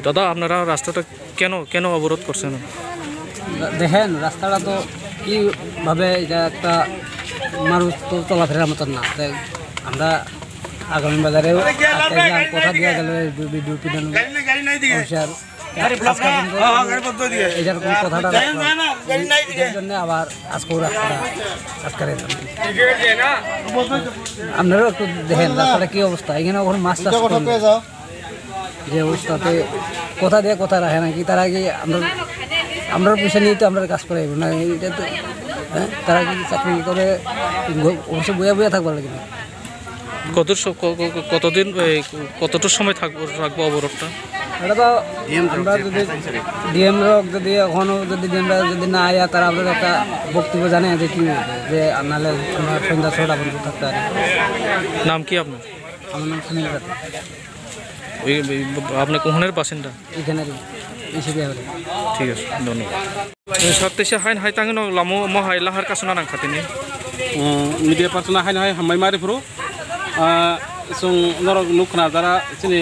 দাদা আপনারা রাস্তাটা কেন কেন অবরোধ করছেন? দেখেন রাস্তাটা তো কীভাবে এটা একটা মানুষ তো চলাফেরার মতন না। তাই আমরা আগামী বাজারেও কথা দেওয়া গেল বিদ্যুৎ পিটানো এটার কোনো কথাটা এটার জন্য আবার আজকেও রাস্তাটা আটকারে আপনারাও একটু দেখেন রাস্তাটা কী অবস্থা। এখানে ওখানে মাছ চাষ যে অবস্থাতে কথা দিয়ে কথা রাখে নাকি তারা কি আমরা পয়সা নিয়ে তো আমরা কাজ করাইব না এটা তো হ্যাঁ তারা কি চাকরি করে অবশ্য বইয়া বইয়া থাকবার লাগে না। কতদিন কতটুকু সময় রাখবো অবরোধটা? এটা তো আমরা যদি ডিএম যদি এখনও যদি ডিএমরা যদি না আয়া তারা আমাদের একটা বক্তব্য জানে যে কী যে নাহলে আমরা সন্ধ্যা 6টা পর্যন্ত থাকতে পারি। নাম কি আপনার? আমার নাম সুনীল রাতে। আপনি কোনের বাসিন্দা? এখানের এসে ঠিক আছে ধন্যবাদ। sabtesi hain hai tangno lamo mo hai lahar kasuna nang khatini media persona hain hai hamai mari pro sung norok nukna jara sini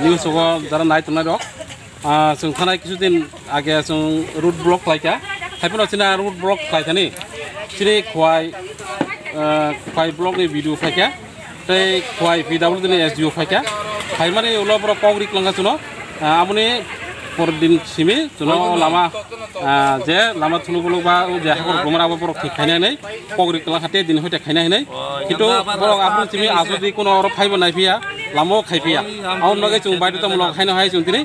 news go jara nai tumna rok sung thanai কিছুদিন আগে sung road block laika haipno sina road block laikani sini khwai block ni video faika tei khwai pw ni sdo faika hai mane ulo pro kogri klanga chuno amune পরদিন সিমি চুনো লামা যে লামা থুনুগুলো বা যে হাকর গোমরাবো বড় ঠিক খাইনাই নাই পগরি কলা খাতে দিন হইতে খাইনাই নাই কিন্তু বড় আপনি সিমি আজদি কোনো অর ফাইব নাই ফিয়া লামো খাইপিয়া আউন নগে চুং বাইদো তম লগ খাইনা হাই চুং তিনি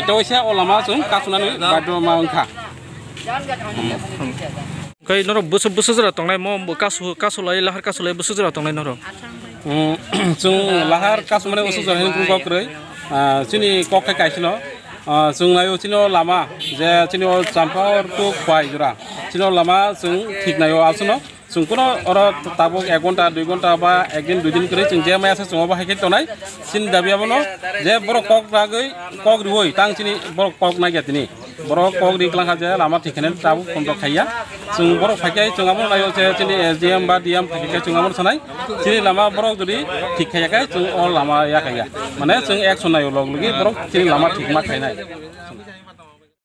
তইসা ও লামা চুং কাসুনানি বাইদো মা ওংখা kai noro busu jara tongnai mo kasulai lahar kasulai busu jara tongnai noro চুং লাহার কাসু মানে ওসু জরা হিন কো কই চিনি কক খাই কাইছিল जोंनायो चिनो लामा जे चिनो चाम्पा टु खवाय जरा चिनो लामा जों ठीकनायो आसनो जों कोनो अर ताबो 1 घन्टा 2 घन्टा बा एकदिन दुइ दिन करे जों जे मायासे जों बा हाइके तनाय सिन दाबियाबनो जे बर कक रागै कक रुय तां चिनि बर कक नागिया तिनि बर कक रिक्लांखा जे लामा ठीकने ताबो खन्द खाइया जों बर फाइकाय जों आबो नायो जे चिनि एसडीएम बा डीएम फाइकाय जों आबो सनाय चिनि लामा बर जुदि ठीक खायाखै जों अ लामा याखाया माने जों एक्सन नायो लग लगी बर चिनि लामा ठीक मा खाइनाय